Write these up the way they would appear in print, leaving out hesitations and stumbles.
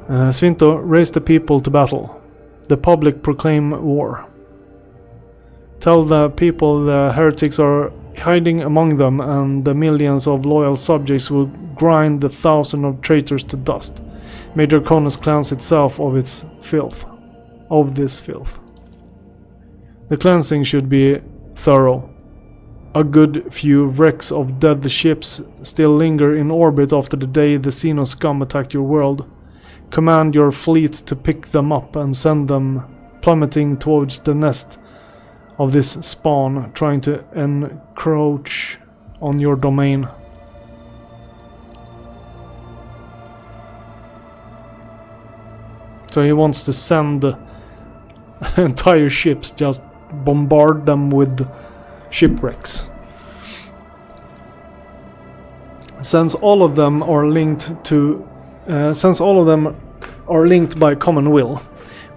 Svinto, raise the people to battle. The public proclaim war. Tell the people the heretics are hiding among them, and the millions of loyal subjects will grind the thousands of traitors to dust. May Draconis cleanse itself of its filth. Of this filth. The cleansing should be thorough. A good few wrecks of dead ships still linger in orbit after the day the Xeno scum attacked your world. Command your fleet to pick them up and send them plummeting towards the nest of this spawn trying to encroach on your domain. So he wants to send entire ships, just bombard them with shipwrecks. Since all of them are linked by common will,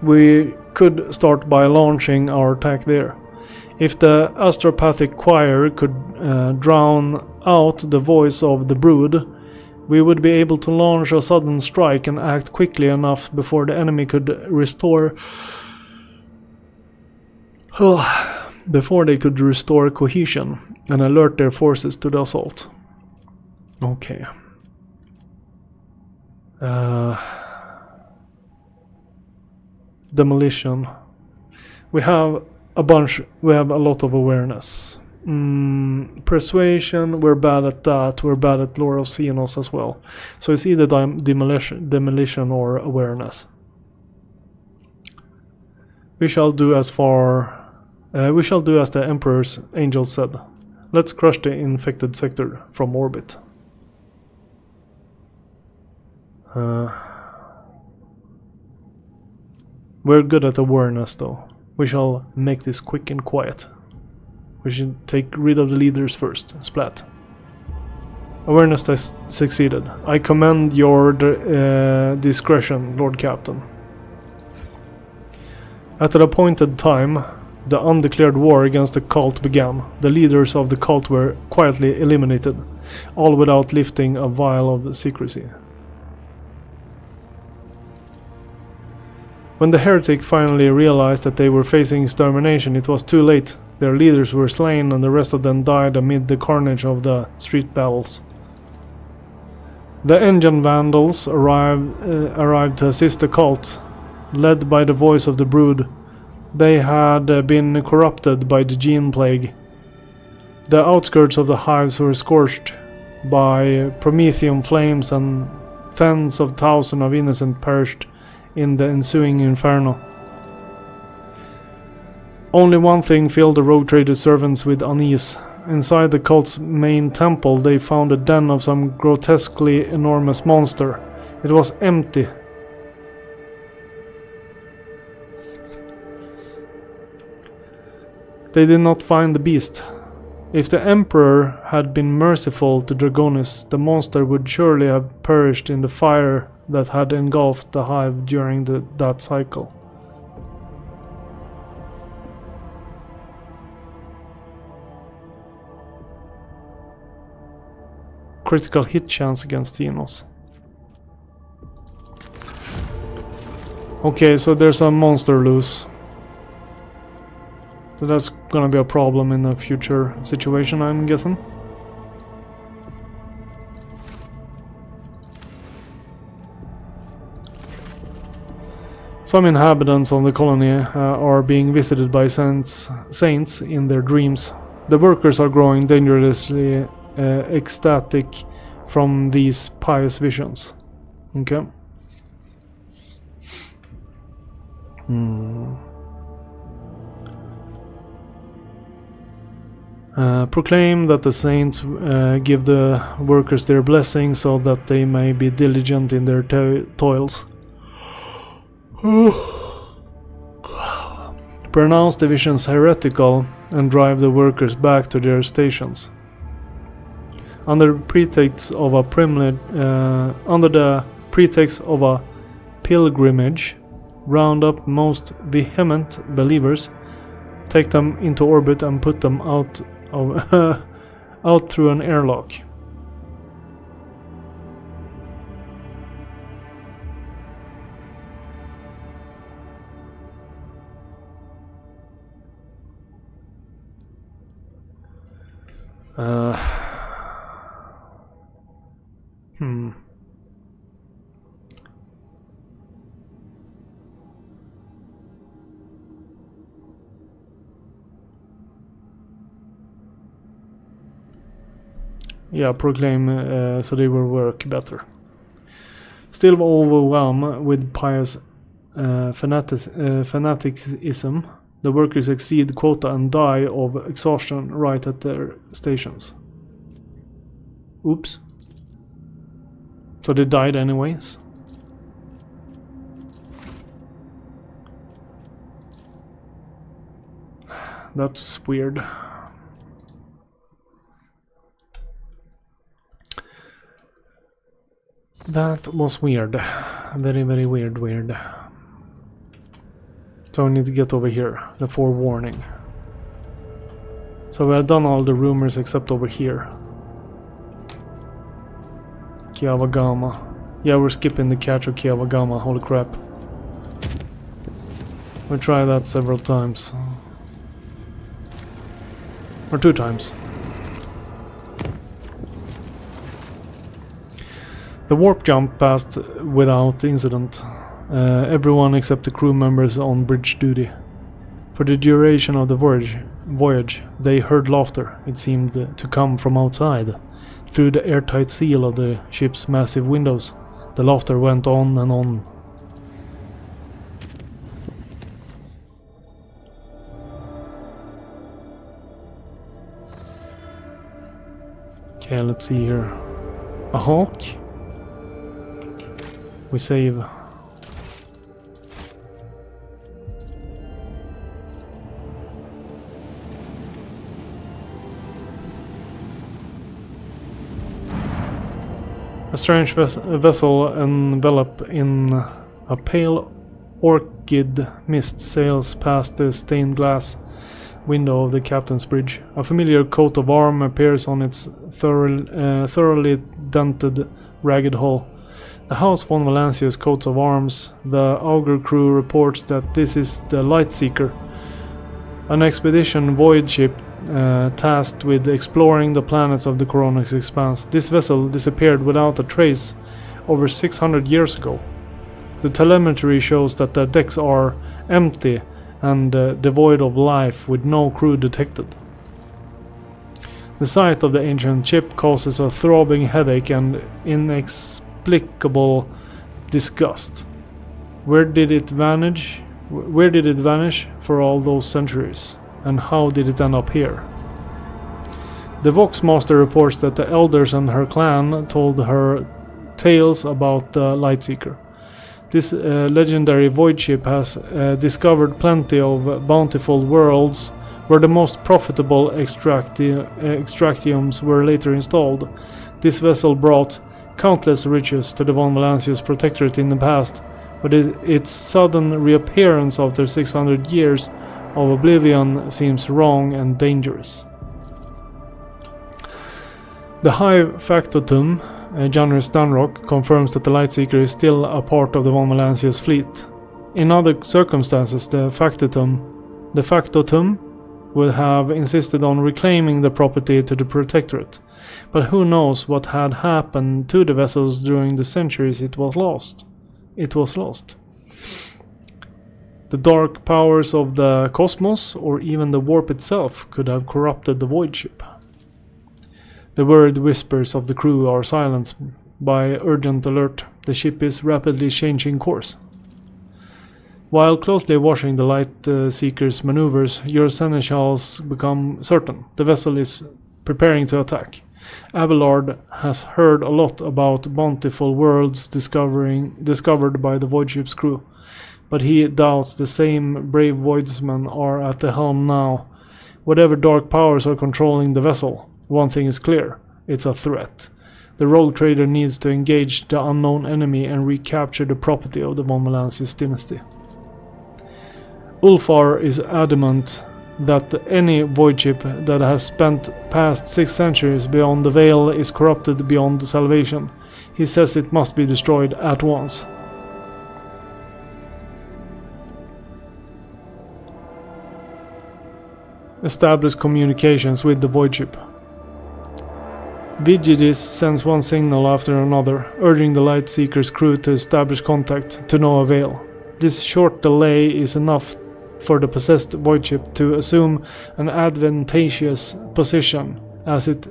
we could start by launching our attack there. If the astropathic choir could drown out the voice of the brood, we would be able to launch a sudden strike and act quickly enough before the enemy could restore cohesion and alert their forces to the assault. Okay. Demolition. We have a lot of awareness. Persuasion, we're bad at that. We're bad at Lore of Xenos as well. So it's either demolition or awareness. We shall do as the Emperor's angel said. Let's crush the infected sector from orbit. We're good at awareness though. We shall make this quick and quiet. We should take rid of the leaders first. Splat. Awareness test succeeded. I commend your discretion, Lord Captain. At an appointed time, the undeclared war against the cult began. The leaders of the cult were quietly eliminated, all without lifting a vial of secrecy. When the heretic finally realized that they were facing extermination, it was too late. Their leaders were slain and the rest of them died amid the carnage of the street battles. The engine vandals arrived to assist the cult, led by the voice of the brood. They had been corrupted by the gene plague. The outskirts of the hives were scorched by Promethean flames, and tens of thousands of innocents perished in the ensuing inferno. Only one thing filled the rogue trader servants with unease. Inside the cult's main temple they found a den of some grotesquely enormous monster. It was empty. They did not find the beast. If the Emperor had been merciful to Draconis, the monster would surely have perished in the fire that had engulfed the hive during that cycle. Critical hit chance against Xenos. Okay, so there's a monster loose. So that's gonna be a problem in a future situation, I'm guessing. Some inhabitants of the colony are being visited by saints in their dreams. The workers are growing dangerously ecstatic from these pious visions. Okay. Proclaim that the saints give the workers their blessing so that they may be diligent in their toils. Pronounce the visions heretical and drive the workers back to their stations. Under the pretext of a pilgrimage, round up most vehement believers, take them into orbit and put them out through an airlock. Uh, Yeah, proclaim so they will work better. Still overwhelmed with pious fanaticism, the workers exceed quota and die of exhaustion right at their stations. Oops. So they died anyways. That was weird. That was weird. Very, very weird. So I need to get over here, the forewarning. So we have done all the rumors except over here. Kiavagama. Yeah, we're skipping the catch of Kiavagama, holy crap. We tried that several times. Or 2 times. The warp jump passed without incident. Everyone except the crew members on bridge duty. For the duration of the voyage, they heard laughter. It seemed to come from outside. Through the airtight seal of the ship's massive windows, the laughter went on and on. Okay, let's see here. A hawk. We save. A strange vessel enveloped in a pale orchid mist sails past the stained glass window of the captain's bridge. A familiar coat of arms appears on its thoroughly dented, ragged hull. The House von Valancia's coats of arms. The Augur crew reports that this is the Lightseeker, an expedition voyage ship tasked with exploring the planets of the Coronix Expanse. This vessel disappeared without a trace over 600 years ago. The telemetry shows that the decks are empty and devoid of life, with no crew detected. The sight of the ancient ship causes a throbbing headache and inexplicable disgust. Where did it vanish for all those centuries? And how did it end up here? The Voxmaster reports that the elders and her clan told her tales about the Lightseeker. This legendary void ship has discovered plenty of bountiful worlds where the most profitable extractiums were later installed. This vessel brought countless riches to the von Valancia's protectorate in the past, but its sudden reappearance after 600 years of oblivion seems wrong and dangerous. The High Factotum, Janus Stanrock, confirms that the Lightseeker is still a part of the von Valancia's fleet. In other circumstances, the Factotum would have insisted on reclaiming the property to the protectorate, but who knows what had happened to the vessels during the centuries it was lost. The dark powers of the cosmos, or even the warp itself, could have corrupted the void ship. The worried whispers of the crew are silenced by urgent alert. The ship is rapidly changing course. While closely watching the Lightseeker's maneuvers, your seneschals become certain the vessel is preparing to attack. Abelard has heard a lot about bountiful worlds discovered by the void ship's crew, but he doubts the same brave voidsmen are at the helm now. Whatever dark powers are controlling the vessel, one thing is clear: it's a threat. The rogue trader needs to engage the unknown enemy and recapture the property of the von Valancia's dynasty. Ulfar is adamant that any void ship that has spent past 6 centuries beyond the Veil is corrupted beyond salvation. He says it must be destroyed at once. Establish communications with the void ship. Vigidis sends one signal after another, urging the Lightseeker's crew to establish contact, to no avail. This short delay is enough for the possessed void ship to assume an advantageous position as it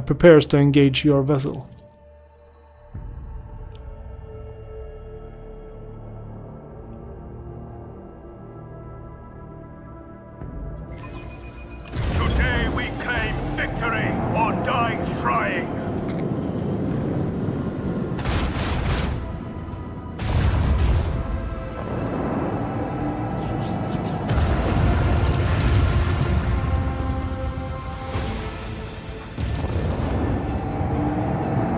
prepares to engage your vessel. Today we claim victory or die trying.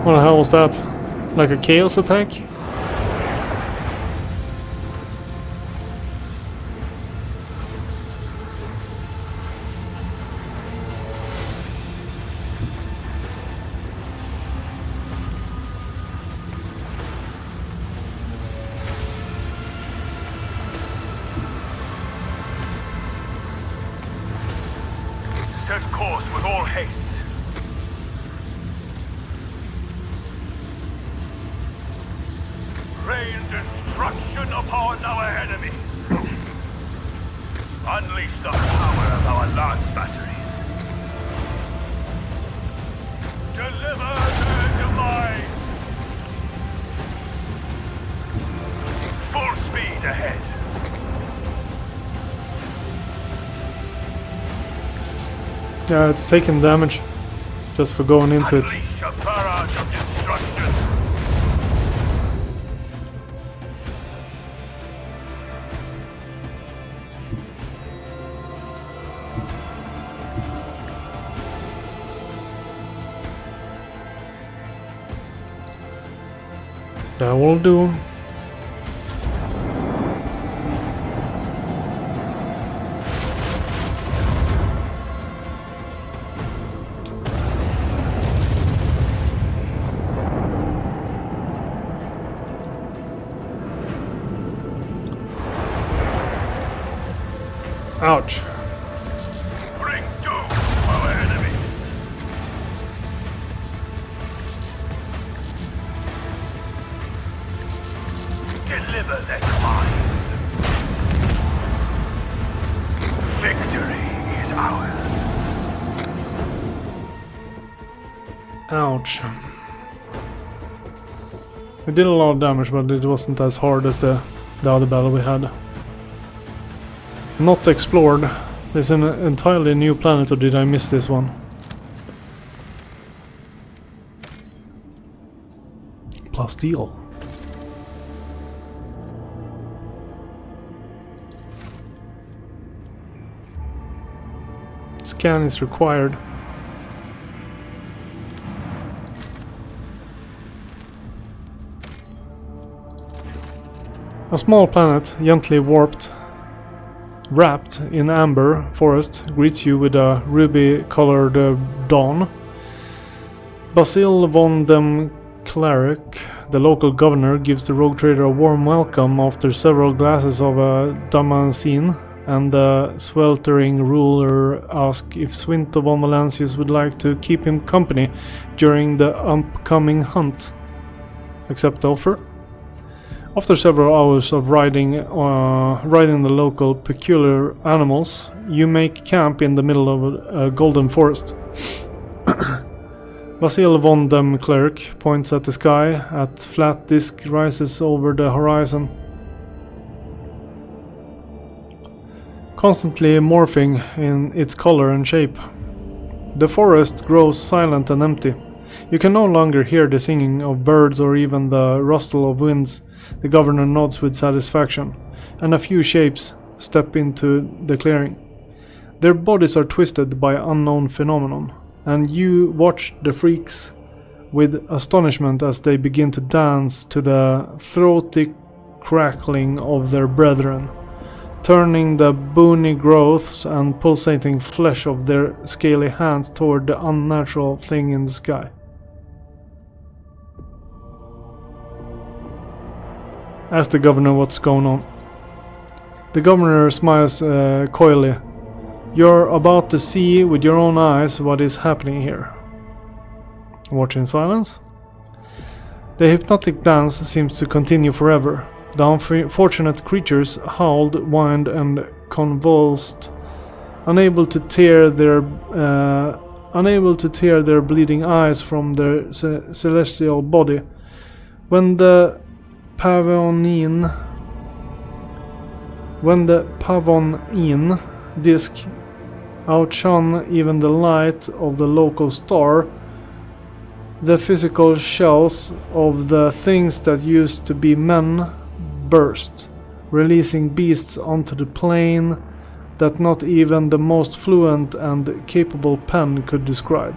What the hell was that? Like a chaos attack? Set course with all haste. Rain destruction upon our enemies. Unleash the power of our lance batteries. Deliver their demise. Full speed ahead. Yeah, it's taking damage just for going into it. Unleash a barrage of destruction. That will do. Ouch. Bring doom to our enemies. Deliver their demise. Victory is ours. Ouch. We did a lot of damage, but it wasn't as hard as the other battle we had. Not explored. There's an entirely new planet, or did I miss this one? Plasteel. Scan is required. A small planet, gently wrapped in amber forest, greets you with a ruby-colored dawn. Basil von dem Cleric, the local governor, gives the rogue trader a warm welcome after several glasses of Damascene, and the sweltering ruler asks if Swinto von Valancius would like to keep him company during the upcoming hunt. Accept the offer. After several hours of riding the local peculiar animals, you make camp in the middle of a golden forest. Basil von dem Cleric points at the sky. A flat disk rises over the horizon, constantly morphing in its color and shape. The forest grows silent and empty. You can no longer hear the singing of birds or even the rustle of winds. The governor nods with satisfaction, and a few shapes step into the clearing. Their bodies are twisted by unknown phenomenon, and you watch the freaks with astonishment as they begin to dance to the throaty crackling of their brethren, turning the bony growths and pulsating flesh of their scaly hands toward the unnatural thing in the sky. Ask the governor what's going on. The governor smiles coyly. You're about to see with your own eyes what is happening here. Watch in silence. The hypnotic dance seems to continue forever. The unfortunate creatures howled, whined, and convulsed, unable to tear their bleeding eyes from their celestial body. When the Pavonian disk outshone even the light of the local star, the physical shells of the things that used to be men burst, releasing beasts onto the plane that not even the most fluent and capable pen could describe.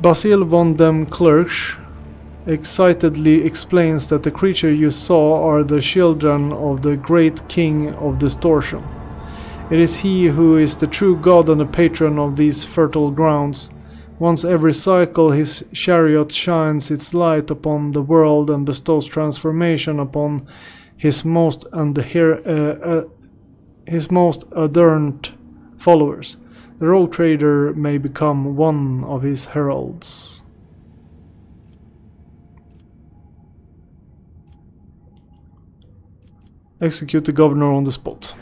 Basil von dem Klerk excitedly explains that the creature you saw are the children of the great king of distortion. It is he who is the true god and the patron of these fertile grounds. Once every cycle his chariot shines its light upon the world and bestows transformation upon his most adorned followers. The rogue trader may become one of his heralds. Execute the governor on the spot.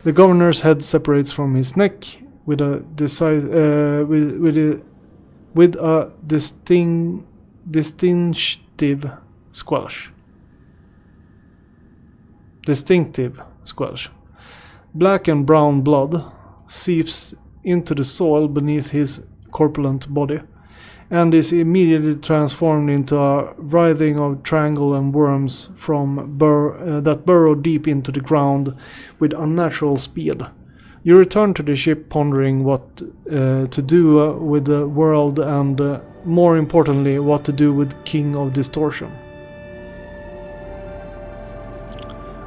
The governor's head separates from his neck with a distinctive squelch. Black and brown blood seeps into the soil beneath his corpulent body, and is immediately transformed into a writhing of triangle and worms that burrow deep into the ground with unnatural speed. You return to the ship pondering what to do with the world and, more importantly, what to do with King of Distortion.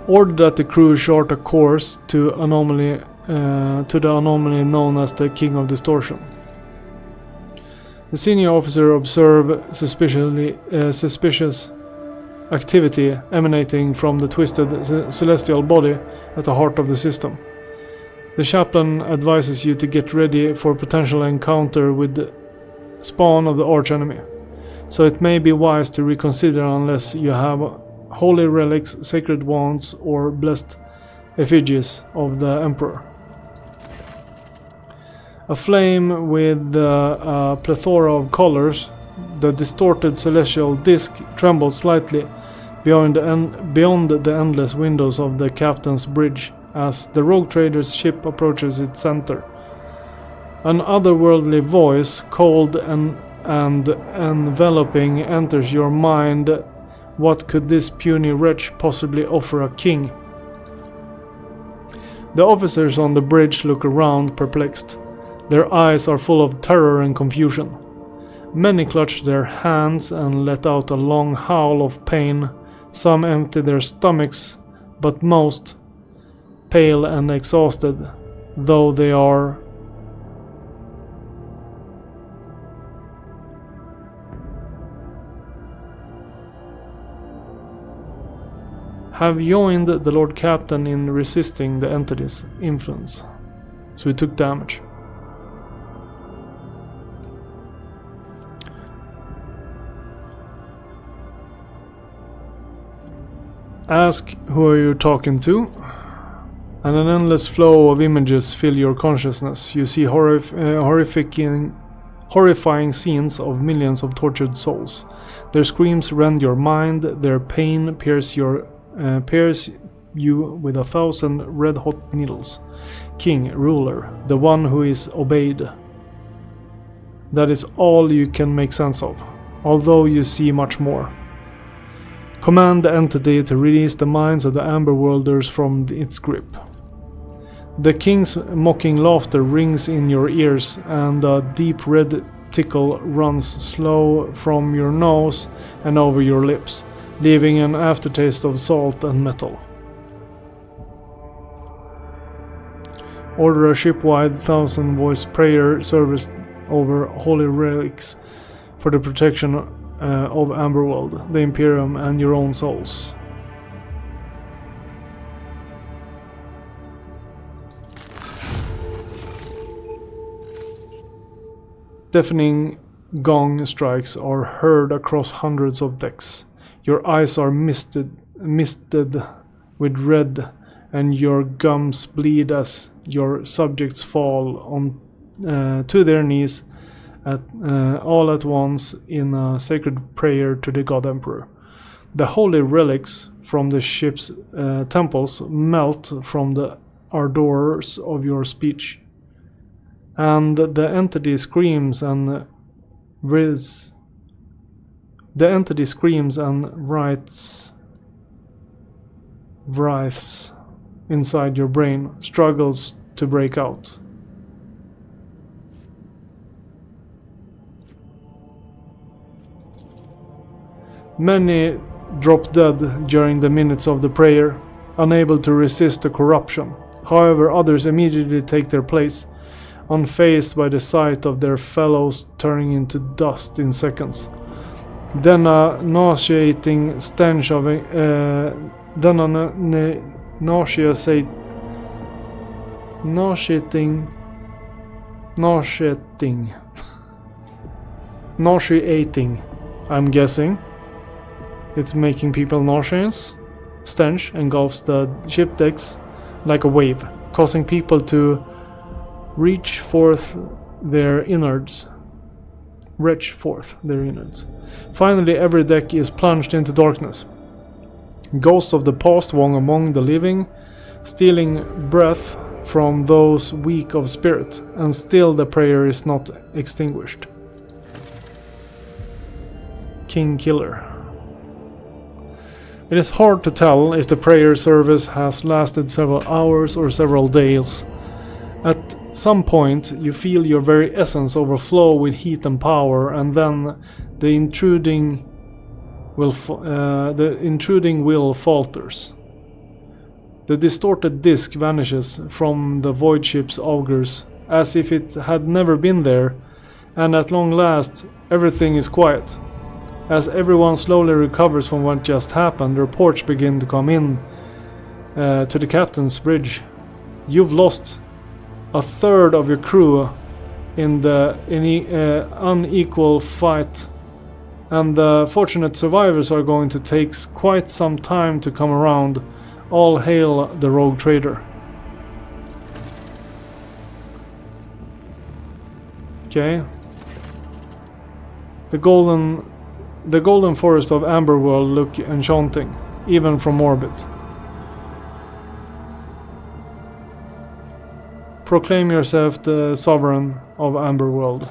Order that the crew chart a course to the anomaly known as the King of Distortion. The senior officer observed suspicious activity emanating from the twisted celestial body at the heart of the system. The chaplain advises you to get ready for a potential encounter with the spawn of the archenemy, so it may be wise to reconsider unless you have holy relics, sacred wands, or blessed effigies of the Emperor. Aflame with a plethora of colors, the distorted celestial disk trembles slightly beyond the endless windows of the captain's bridge as the rogue trader's ship approaches its center. An otherworldly voice, cold and enveloping, enters your mind. What could this puny wretch possibly offer a king? The officers on the bridge look around, perplexed. Their eyes are full of terror and confusion. Many clutch their hands and let out a long howl of pain. Some empty their stomachs, but most, pale and exhausted though they are, have joined the Lord Captain in resisting the entity's influence. So we took damage. Ask who are you talking to, and an endless flow of images fill your consciousness. You see horrifying scenes of millions of tortured souls. Their screams rend your mind, their pain pierce you with 1,000 red-hot needles. King, ruler, the one who is obeyed. That is all you can make sense of, although you see much more. Command the entity to release the minds of the Amberworlders from its grip. The king's mocking laughter rings in your ears, and a deep red tickle runs slow from your nose and over your lips, leaving an aftertaste of salt and metal. Order a ship-wide 1,000-voice prayer service over holy relics for the protection of Amberworld, the Imperium, and your own souls. Deafening gong strikes are heard across hundreds of decks. Your eyes are misted with red, and your gums bleed as your subjects fall on to their knees all at once in a sacred prayer to the God Emperor. The holy relics from the ship's temples melt from the ardors of your speech, and the entity screams and writhes. The entity screams and writhes inside your brain, struggles to break out. Many drop dead during the minutes of the prayer, unable to resist the corruption. However, others immediately take their place, unfazed by the sight of their fellows turning into dust in seconds. Then a nauseating stench of nauseating, I'm guessing. It's making people nauseous. Stench engulfs the ship decks like a wave, causing people to reach forth their innards. Finally, every deck is plunged into darkness. Ghosts of the past walk among the living, stealing breath from those weak of spirit, and still the prayer is not extinguished. King Killer. It is hard to tell if the prayer service has lasted several hours or several days. At some point, you feel your very essence overflow with heat and power, and then the intruding will falters. The distorted disc vanishes from the void ship's augurs, as if it had never been there, and at long last, everything is quiet. As everyone slowly recovers from what just happened, reports begin to come in to the captain's bridge. You've lost a third of your crew in the unequal fight, and the fortunate survivors are going to take quite some time to come around. All hail the rogue trader. Okay. The golden forest of Amberworld look enchanting, even from orbit. Proclaim yourself the sovereign of Amberworld.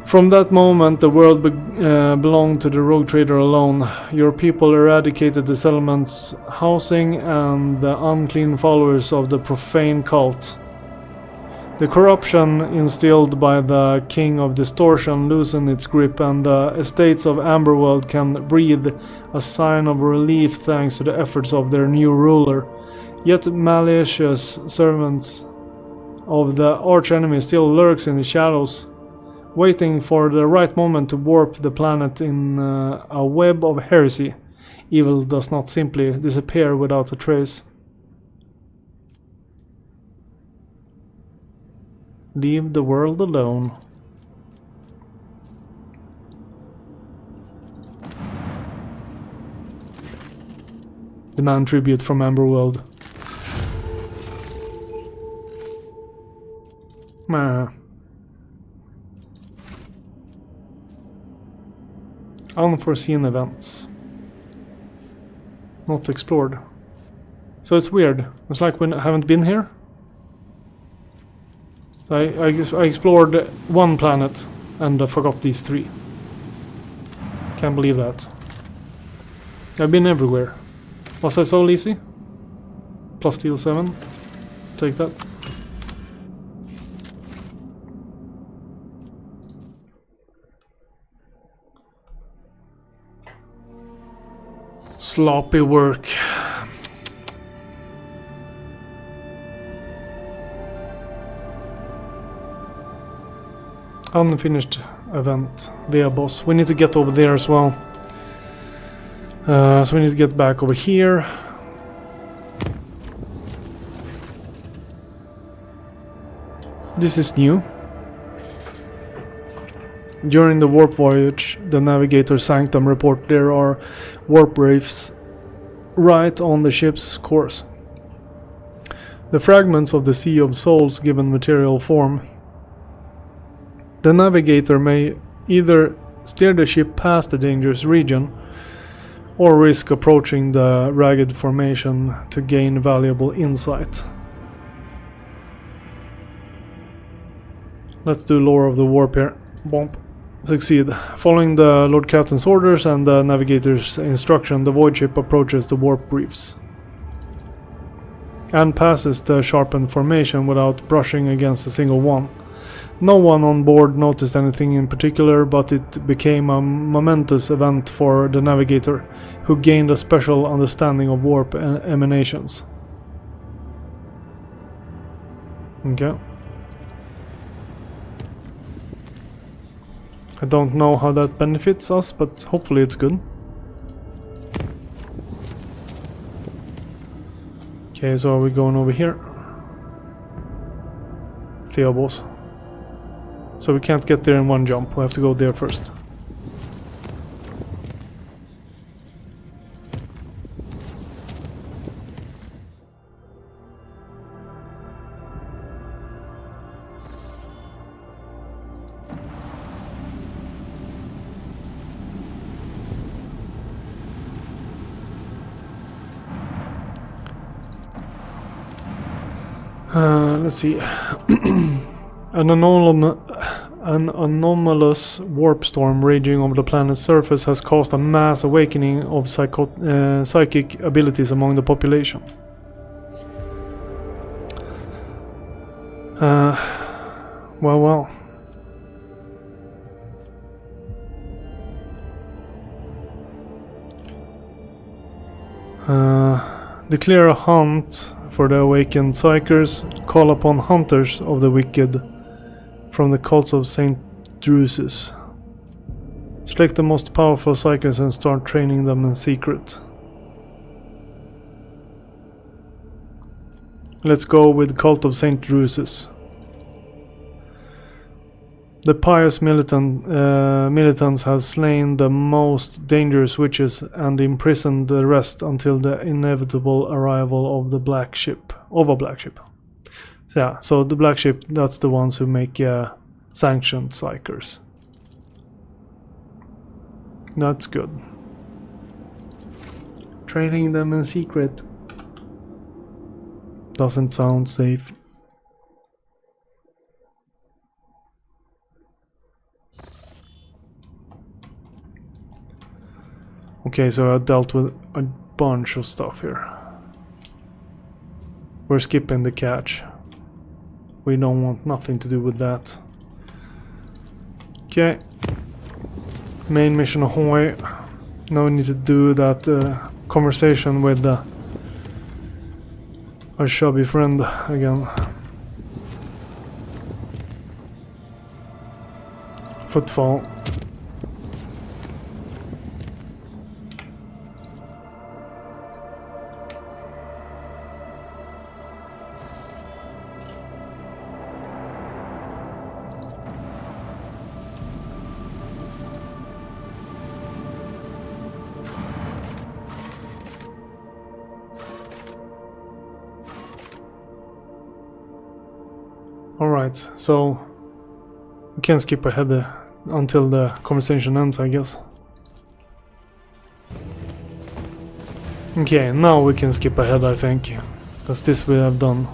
From that moment, the world belonged to the rogue trader alone. Your people eradicated the settlement's housing and the unclean followers of the profane cult. The corruption instilled by the King of Distortion loosened its grip, and the estates of Amberworld can breathe a sign of relief thanks to the efforts of their new ruler. Yet malicious servants of the archenemy still lurks in the shadows, waiting for the right moment to warp the planet in a web of heresy. Evil does not simply disappear without a trace. Leave the world alone. Demand tribute from Amberworld. Unforeseen events. Not explored. So it's weird. It's like we haven't been here. So I explored one planet and I forgot these three. Can't believe that. I've been everywhere. Was I so lazy? Plus steel 7. Take that. Sloppy work. Unfinished event via boss. We need to get over there as well. So we need to get back over here. This is new. During the warp voyage, the Navigator Sanctum report there are warp reefs right on the ship's course. The fragments of the Sea of Souls given material form. The Navigator may either steer the ship past the dangerous region or risk approaching the ragged formation to gain valuable insight. Let's do Lore of the Warp here. Bump. Succeed. Following the Lord Captain's orders and the Navigator's instruction, the void ship approaches the warp reefs and passes the sharpened formation without brushing against a single one. No one on board noticed anything in particular, but it became a momentous event for the Navigator, who gained a special understanding of warp emanations. Okay. I don't know how that benefits us, but hopefully it's good. Okay, so are we going over here? Theobos. So we can't get there in one jump, we have to go there first. Let's see. An anomalous warp storm raging over the planet's surface has caused a mass awakening of psychic abilities among the population. Well. Declare a hunt for the awakened psychers. Call upon hunters of the wicked from the cults of Saint Drusus. Select the most powerful psychers and start training them in secret. Let's go with Cult of Saint Drusus. The pious militants have slain the most dangerous witches and imprisoned the rest until the inevitable arrival of the black ship. Of a black ship. So, yeah, so the black ship, that's the ones who make sanctioned psychers. That's good. Training them in secret doesn't sound safe. Okay, so I dealt with a bunch of stuff here. We're skipping the catch. We don't want nothing to do with that. Okay. Main mission ahoy. Now we need to do that conversation with our chubby friend again. Footfall. Alright, so we can skip ahead until the conversation ends, I guess. Okay, now we can skip ahead, I think. Because this we have done.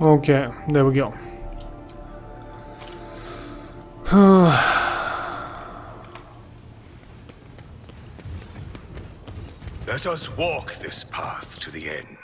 Okay, there we go. Let us walk this path to the end.